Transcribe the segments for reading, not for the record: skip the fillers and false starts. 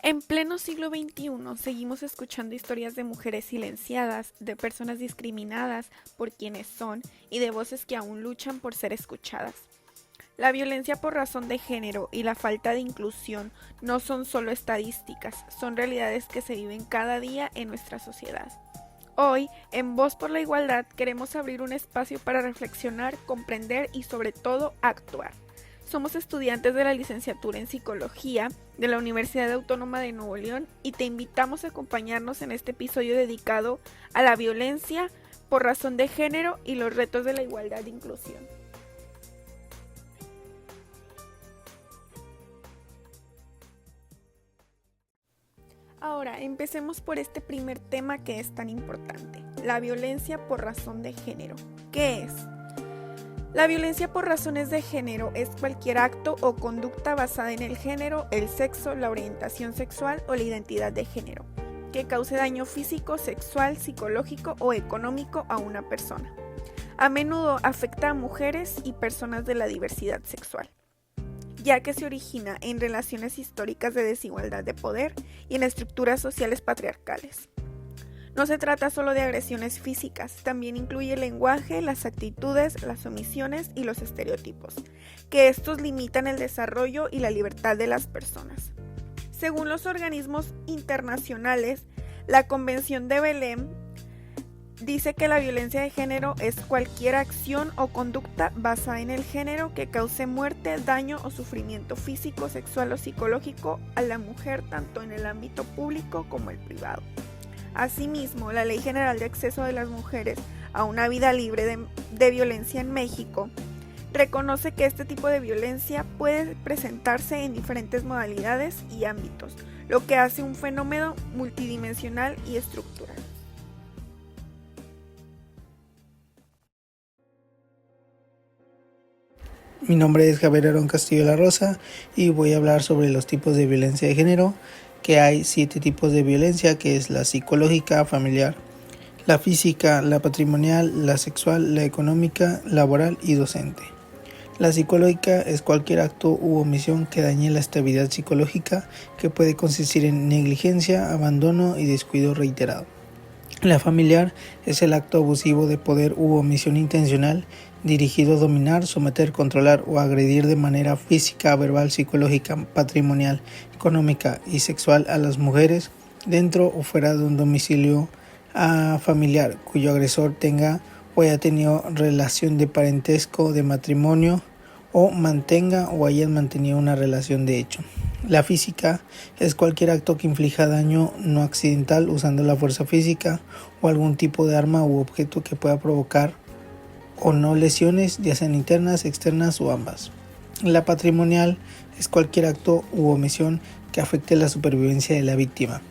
En pleno siglo XXI seguimos escuchando historias de mujeres silenciadas, de personas discriminadas por quienes son y de voces que aún luchan por ser escuchadas. La violencia por razón de género y la falta de inclusión no son solo estadísticas, son realidades que se viven cada día en nuestra sociedad. Hoy, en Voz por la Igualdad, queremos abrir un espacio para reflexionar, comprender y sobre todo actuar. Somos estudiantes de la licenciatura en Psicología de la Universidad Autónoma de Nuevo León y te invitamos a acompañarnos en este episodio dedicado a la violencia por razón de género y los retos de la igualdad e inclusión. Ahora, empecemos por este primer tema que es tan importante, la violencia por razón de género. ¿Qué es? La violencia por razones de género es cualquier acto o conducta basada en el género, el sexo, la orientación sexual o la identidad de género, que cause daño físico, sexual, psicológico o económico a una persona. A menudo afecta a mujeres y personas de la diversidad sexual, ya que se origina en relaciones históricas de desigualdad de poder y en estructuras sociales patriarcales. No se trata solo de agresiones físicas, también incluye el lenguaje, las actitudes, las omisiones y los estereotipos, que estos limitan el desarrollo y la libertad de las personas. Según los organismos internacionales, la Convención de Belém dice que la violencia de género es cualquier acción o conducta basada en el género que cause muerte, daño o sufrimiento físico, sexual o psicológico a la mujer tanto en el ámbito público como el privado. Asimismo, la Ley General de Acceso de las Mujeres a una Vida Libre de Violencia en México reconoce que este tipo de violencia puede presentarse en diferentes modalidades y ámbitos, lo que hace un fenómeno multidimensional y estructural. Mi nombre es Javier Aarón Castillo La Rosa y voy a hablar sobre los tipos de violencia de género, que hay 7 tipos de violencia, que es la psicológica, familiar, la física, la patrimonial, la sexual, la económica, laboral y docente. La psicológica es cualquier acto u omisión que dañe la estabilidad psicológica, que puede consistir en negligencia, abandono y descuido reiterado. La familiar es el acto abusivo de poder u omisión intencional dirigido a dominar, someter, controlar o agredir de manera física, verbal, psicológica, patrimonial, económica y sexual a las mujeres dentro o fuera de un domicilio familiar cuyo agresor tenga o haya tenido relación de parentesco, de matrimonio o mantenga o hayan mantenido una relación de hecho. La física es cualquier acto que inflija daño no accidental usando la fuerza física o algún tipo de arma u objeto que pueda provocar o no lesiones, ya sean internas, externas o ambas. La patrimonial es cualquier acto u omisión que afecte la supervivencia de la víctima.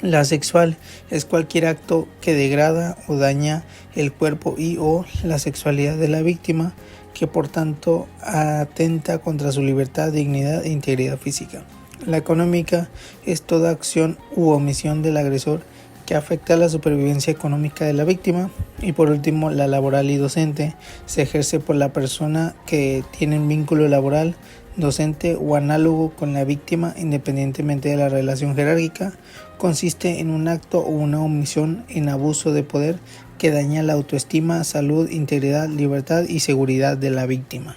La sexual es cualquier acto que degrada o daña el cuerpo y o la sexualidad de la víctima, que por tanto atenta contra su libertad, dignidad e integridad física. La económica es toda acción u omisión del agresor que afecta a la supervivencia económica de la víctima. Y por último, la laboral y docente se ejerce por la persona que tiene un vínculo laboral, docente o análogo con la víctima independientemente de la relación jerárquica. Consiste en un acto o una omisión en abuso de poder que daña la autoestima, salud, integridad, libertad y seguridad de la víctima.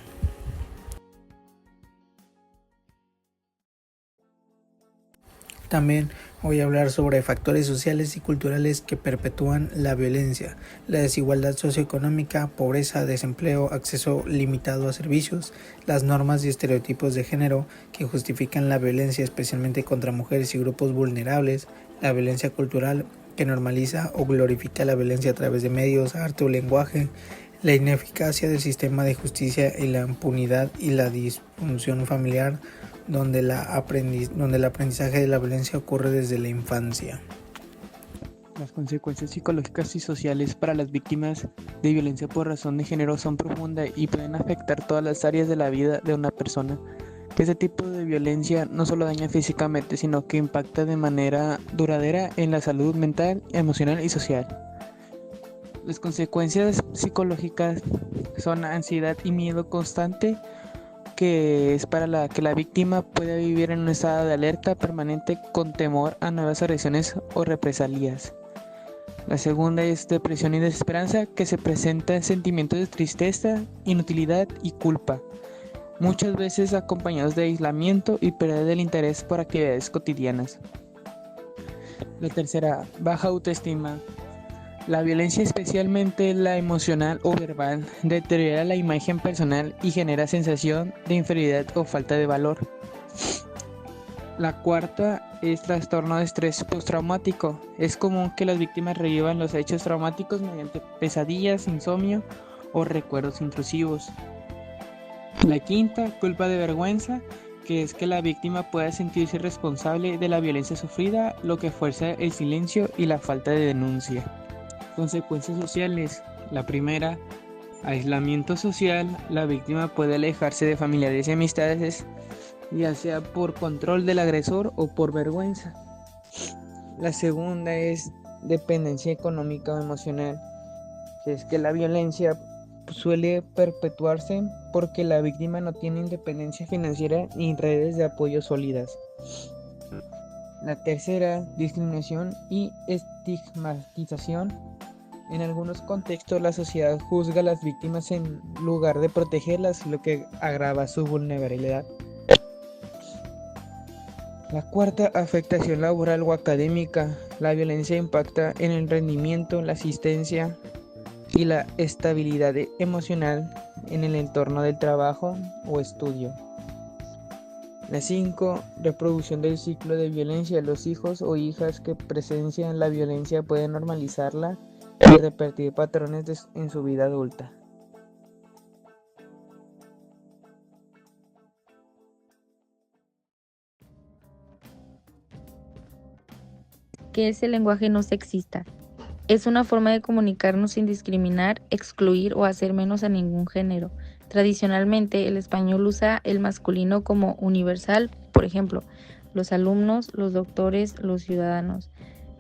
También voy a hablar sobre factores sociales y culturales que perpetúan la violencia, la desigualdad socioeconómica, pobreza, desempleo, acceso limitado a servicios, las normas y estereotipos de género que justifican la violencia especialmente contra mujeres y grupos vulnerables, la violencia cultural que normaliza o glorifica la violencia a través de medios, arte o lenguaje, la ineficacia del sistema de justicia y la impunidad y la disfunción familiar, donde el aprendizaje de la violencia ocurre desde la infancia. Las consecuencias psicológicas y sociales para las víctimas de violencia por razón de género son profundas y pueden afectar todas las áreas de la vida de una persona. Este tipo de violencia no solo daña físicamente, sino que impacta de manera duradera en la salud mental, emocional y social. Las consecuencias psicológicas son ansiedad y miedo constante, que es para que la víctima pueda vivir en un estado de alerta permanente con temor a nuevas agresiones o represalias. La segunda es depresión y desesperanza, que se presenta en sentimientos de tristeza, inutilidad y culpa, muchas veces acompañados de aislamiento y pérdida del interés por actividades cotidianas. La tercera, baja autoestima. La violencia, especialmente la emocional o verbal, deteriora la imagen personal y genera sensación de inferioridad o falta de valor. La cuarta es trastorno de estrés postraumático. Es común que las víctimas revivan los hechos traumáticos mediante pesadillas, insomnio o recuerdos intrusivos. La quinta, culpa de vergüenza, que es que la víctima pueda sentirse responsable de la violencia sufrida, lo que fuerza el silencio y la falta de denuncia. Consecuencias sociales. La primera, aislamiento social. La víctima puede alejarse de familiares y amistades, ya sea por control del agresor o por vergüenza. La segunda es dependencia económica o emocional, que es que la violencia suele perpetuarse porque la víctima no tiene independencia financiera ni redes de apoyo sólidas. La tercera, discriminación y estigmatización. En algunos contextos la sociedad juzga a las víctimas en lugar de protegerlas, lo que agrava su vulnerabilidad. La cuarta, afectación laboral o académica. La violencia impacta en el rendimiento, la asistencia y la estabilidad emocional en el entorno del trabajo o estudio. La 5, reproducción del ciclo de violencia. Los hijos o hijas que presencian la violencia pueden normalizarla y repetir patrones en su vida adulta. ¿Qué es el lenguaje no sexista? Es una forma de comunicarnos sin discriminar, excluir o hacer menos a ningún género. Tradicionalmente, el español usa el masculino como universal, por ejemplo, los alumnos, los doctores, los ciudadanos.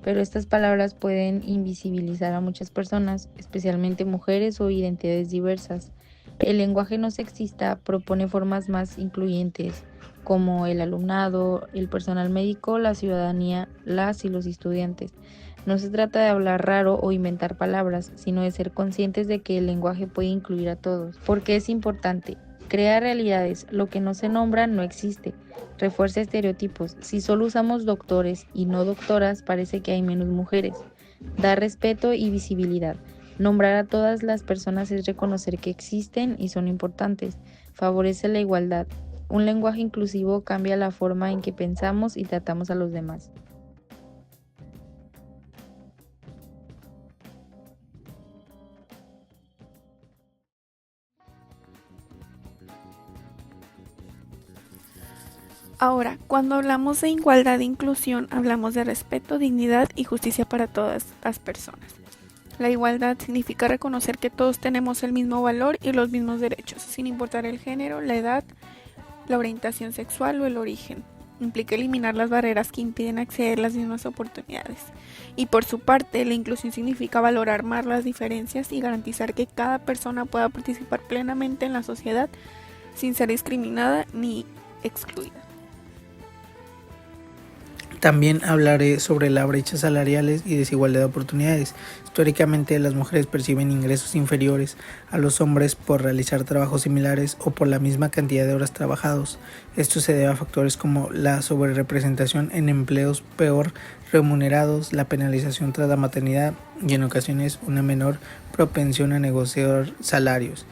Pero estas palabras pueden invisibilizar a muchas personas, especialmente mujeres o identidades diversas. El lenguaje no sexista propone formas más incluyentes, como el alumnado, el personal médico, la ciudadanía, las y los estudiantes. No se trata de hablar raro o inventar palabras, sino de ser conscientes de que el lenguaje puede incluir a todos. Porque es importante. Crea realidades, lo que no se nombra no existe. Refuerza estereotipos. Si solo usamos doctores y no doctoras, parece que hay menos mujeres. Da respeto y visibilidad. Nombrar a todas las personas es reconocer que existen y son importantes. Favorece la igualdad. Un lenguaje inclusivo cambia la forma en que pensamos y tratamos a los demás. Ahora, cuando hablamos de igualdad e inclusión, hablamos de respeto, dignidad y justicia para todas las personas. La igualdad significa reconocer que todos tenemos el mismo valor y los mismos derechos, sin importar el género, la edad, la orientación sexual o el origen. Implica eliminar las barreras que impiden acceder a las mismas oportunidades. Y por su parte, la inclusión significa valorar más las diferencias y garantizar que cada persona pueda participar plenamente en la sociedad sin ser discriminada ni excluida. También hablaré sobre la brecha salariales y desigualdad de oportunidades. Históricamente, las mujeres perciben ingresos inferiores a los hombres por realizar trabajos similares o por la misma cantidad de horas trabajados. Esto se debe a factores como la sobrerepresentación en empleos peor remunerados, la penalización tras la maternidad y en ocasiones una menor propensión a negociar salarios.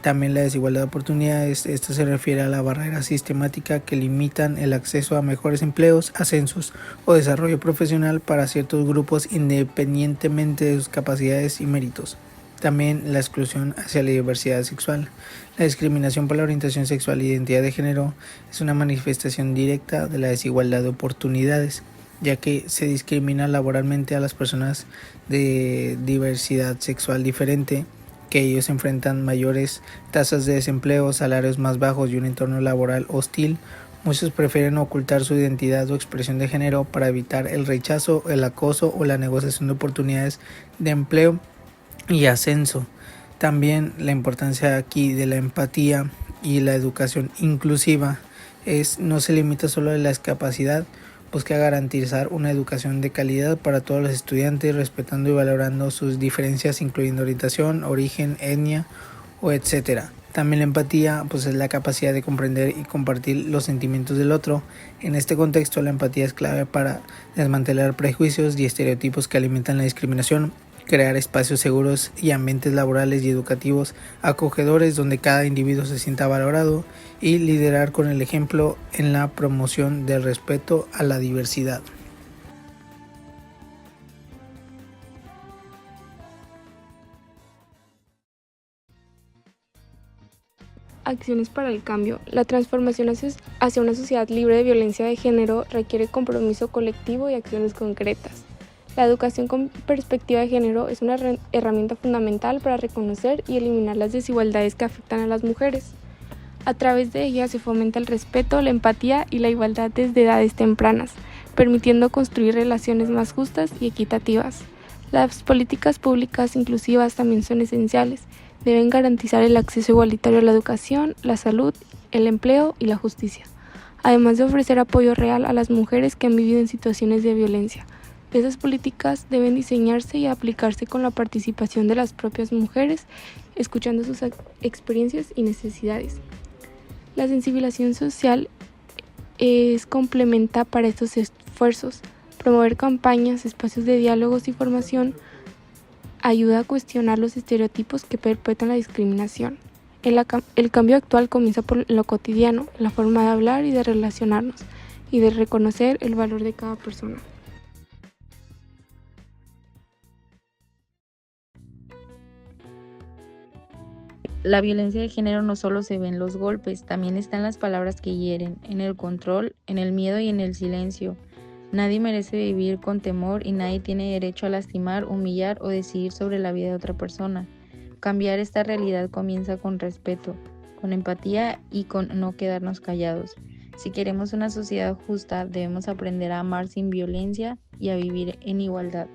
También la desigualdad de oportunidades, esto se refiere a la barrera sistemática que limitan el acceso a mejores empleos, ascensos o desarrollo profesional para ciertos grupos independientemente de sus capacidades y méritos. También la exclusión hacia la diversidad sexual. La discriminación por la orientación sexual e identidad de género es una manifestación directa de la desigualdad de oportunidades, ya que se discrimina laboralmente a las personas de diversidad sexual diferente, que ellos enfrentan mayores tasas de desempleo, salarios más bajos y un entorno laboral hostil. Muchos prefieren ocultar su identidad o expresión de género para evitar el rechazo, el acoso o la negociación de oportunidades de empleo y ascenso. También la importancia aquí de la empatía y la educación inclusiva no se limita solo a la discapacidad, busca garantizar una educación de calidad para todos los estudiantes, respetando y valorando sus diferencias, incluyendo orientación, origen, etnia o etcétera. También la empatía pues es la capacidad de comprender y compartir los sentimientos del otro. En este contexto, la empatía es clave para desmantelar prejuicios y estereotipos que alimentan la discriminación, crear espacios seguros y ambientes laborales y educativos acogedores donde cada individuo se sienta valorado, y liderar con el ejemplo en la promoción del respeto a la diversidad. Acciones para el cambio. La transformación hacia una sociedad libre de violencia de género requiere compromiso colectivo y acciones concretas. La educación con perspectiva de género es una herramienta fundamental para reconocer y eliminar las desigualdades que afectan a las mujeres. A través de ella se fomenta el respeto, la empatía y la igualdad desde edades tempranas, permitiendo construir relaciones más justas y equitativas. Las políticas públicas inclusivas también son esenciales. Deben garantizar el acceso igualitario a la educación, la salud, el empleo y la justicia, además de ofrecer apoyo real a las mujeres que han vivido en situaciones de violencia. Esas políticas deben diseñarse y aplicarse con la participación de las propias mujeres, escuchando sus experiencias y necesidades. La sensibilización social es complementa para estos esfuerzos. Promover campañas, espacios de diálogos y formación ayuda a cuestionar los estereotipos que perpetúan la discriminación. El cambio actual comienza por lo cotidiano, la forma de hablar y de relacionarnos, y de reconocer el valor de cada persona. La violencia de género no solo se ve en los golpes, también está en las palabras que hieren, en el control, en el miedo y en el silencio. Nadie merece vivir con temor y nadie tiene derecho a lastimar, humillar o decidir sobre la vida de otra persona. Cambiar esta realidad comienza con respeto, con empatía y con no quedarnos callados. Si queremos una sociedad justa, debemos aprender a amar sin violencia y a vivir en igualdad.